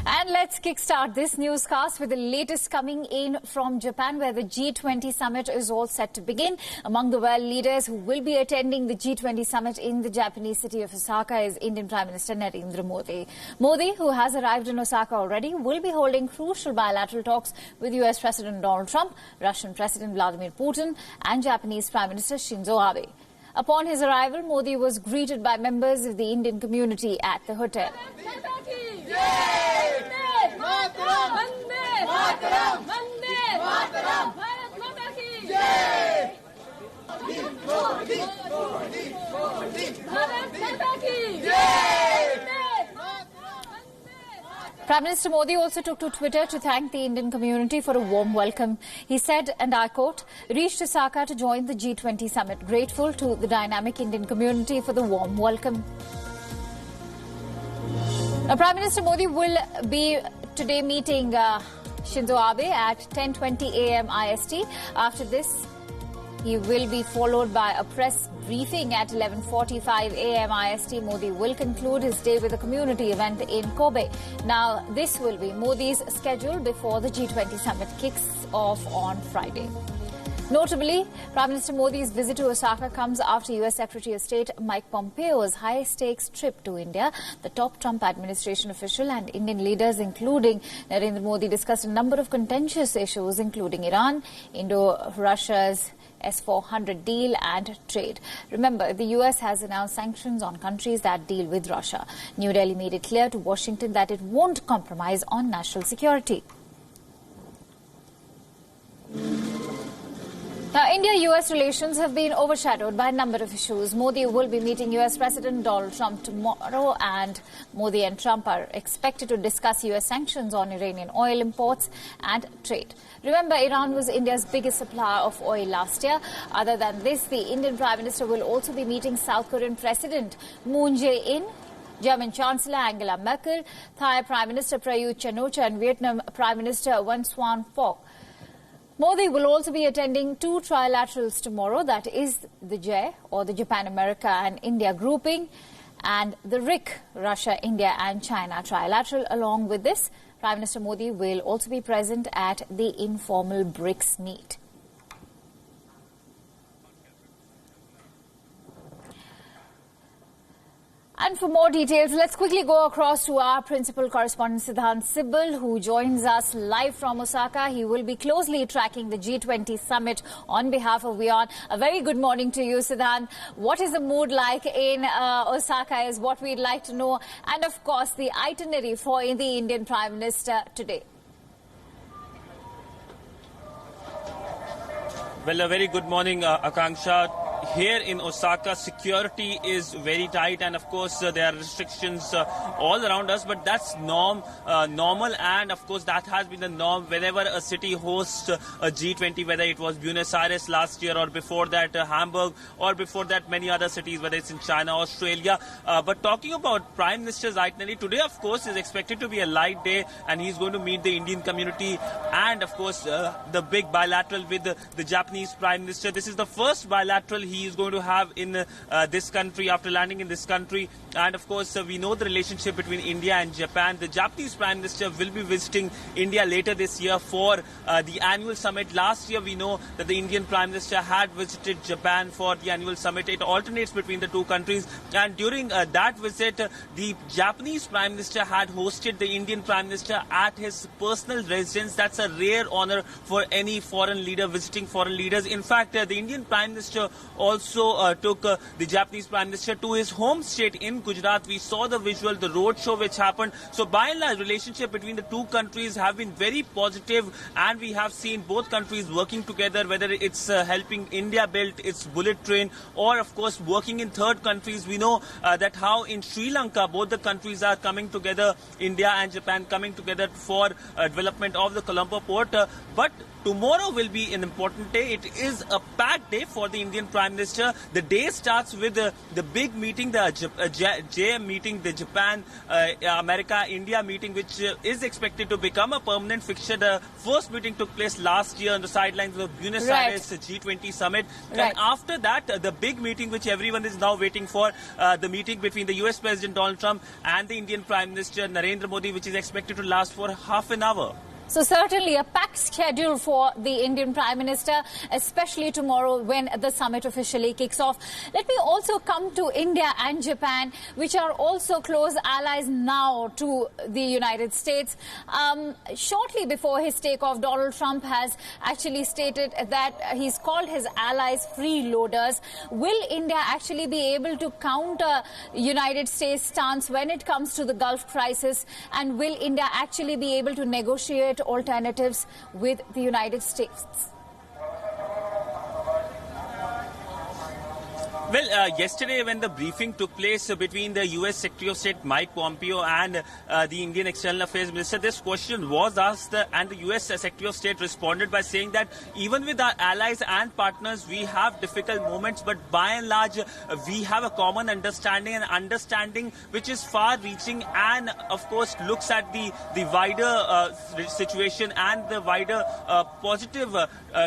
And let's kickstart this newscast with the latest coming in from Japan, where the G20 Summit is all set to begin. Among the world leaders who will be attending the G20 Summit in the Japanese city of Osaka is Indian Prime Minister Narendra Modi. Modi, who has arrived in Osaka already, will be holding crucial bilateral talks with US President Donald Trump, Russian President Vladimir Putin, and Japanese Prime Minister Shinzo Abe. Upon his arrival, Modi was greeted by members of the Indian community at the hotel. Prime Minister Modi also took to Twitter to thank the Indian community for a warm welcome. He said, and I quote, "Reached Osaka to join the G20 Summit. Grateful to the dynamic Indian community for the warm welcome." Now, Prime Minister Modi will be today meeting Shinzo Abe at 10:20 a.m. IST. After this, he will be followed by a press briefing at 11:45 a.m. IST. Modi will conclude his day with a community event in Kobe. Now, this will be Modi's schedule before the G20 Summit kicks off on Friday. Notably, Prime Minister Modi's visit to Osaka comes after US Secretary of State Mike Pompeo's high-stakes trip to India. The top Trump administration official and Indian leaders, including Narendra Modi, discussed a number of contentious issues, including Iran, Indo-Russia's S-400 deal and trade. Remember, the US has announced sanctions on countries that deal with Russia. New Delhi made it clear to Washington that it won't compromise on national security. Now, India-US relations have been overshadowed by a number of issues. Modi will be meeting US President Donald Trump tomorrow, and Modi and Trump are expected to discuss US sanctions on Iranian oil imports and trade. Remember, Iran was India's biggest supplier of oil last year. Other than this, the Indian Prime Minister will also be meeting South Korean President Moon Jae-in, German Chancellor Angela Merkel, Thai Prime Minister Prayut Chan-o-cha, and Vietnam Prime Minister Nguyen Xuan Phuc. Modi will also be attending two trilaterals tomorrow, that is the J, or the Japan-America and India grouping, and the RIC, Russia, India and China trilateral. Along with this, Prime Minister Modi will also be present at the informal BRICS meet. And for more details, let's quickly go across to our principal correspondent, Siddhant Sibal, who joins us live from Osaka. He will be closely tracking the G20 Summit on behalf of WION. A very good morning to you, Siddhant. What is the mood like in Osaka is what we'd like to know. And, of course, the itinerary for the Indian Prime Minister today. Well, a very good morning, Akanksha. Here in Osaka, security is very tight, and of course there are restrictions all around us, but that's normal, and of course that has been the norm whenever a city hosts a G20, whether it was Buenos Aires last year or before that Hamburg, or before that many other cities, whether it's in China, Australia. But talking about Prime Minister's itinerary, today of course is expected to be a light day, and he's going to meet the Indian community and of course the big bilateral with the Japanese Prime Minister. This is the first bilateral he is going to have in this country after landing in this country. And of course, we know the relationship between India and Japan. The Japanese Prime Minister will be visiting India later this year for the annual summit. Last year, we know that the Indian Prime Minister had visited Japan for the annual summit. It alternates between the two countries. And during that visit, the Japanese Prime Minister had hosted the Indian Prime Minister at his personal residence. That's a rare honor for any foreign leader visiting foreign leaders. In fact, the Indian Prime Minister also took the Japanese Prime Minister to his home state in Gujarat. We saw the visual, the road show which happened. So by and large, relationship between the two countries have been very positive, and we have seen both countries working together, whether it's helping India build its bullet train or of course working in third countries. We know that how in Sri Lanka both the countries are coming together, India and Japan coming together for development of the Colombo port. But tomorrow will be an important day. It is a packed day for the Indian Prime Minister. The day starts with the big meeting, the JM meeting, the Japan, America, India meeting, which is expected to become a permanent fixture. The first meeting took place last year on the sidelines of Buenos Aires G20 Summit. And after that, the big meeting which everyone is now waiting for, the meeting between the US President Donald Trump and the Indian Prime Minister Narendra Modi, which is expected to last for half an hour. So certainly a packed schedule for the Indian Prime Minister, especially tomorrow when the summit officially kicks off. Let me also come to India and Japan, which are also close allies now to the United States. Shortly before his takeoff, Donald Trump has actually stated that he's called his allies freeloaders. Will India actually be able to counter United States stance when it comes to the Gulf crisis? And will India actually be able to negotiate alternatives with the United States? Well, yesterday when the briefing took place between the U.S. Secretary of State Mike Pompeo and the Indian External Affairs Minister, this question was asked and the U.S. Secretary of State responded by saying that even with our allies and partners, we have difficult moments, but by and large, we have a common understanding, an understanding which is far-reaching and, of course, looks at the wider situation and the wider positive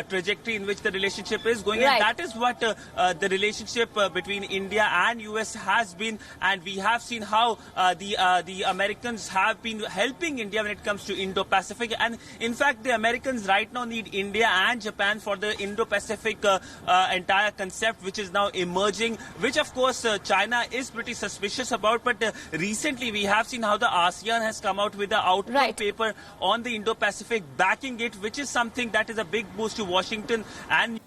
trajectory in which the relationship is going. And that is what the relationship between India and US has been, and we have seen how the Americans have been helping India when it comes to Indo-Pacific, and in fact the Americans right now need India and Japan for the Indo-Pacific entire concept which is now emerging, which of course China is pretty suspicious about, but recently we have seen how the ASEAN has come out with the outcome paper on the Indo-Pacific backing it, which is something that is a big boost to Washington and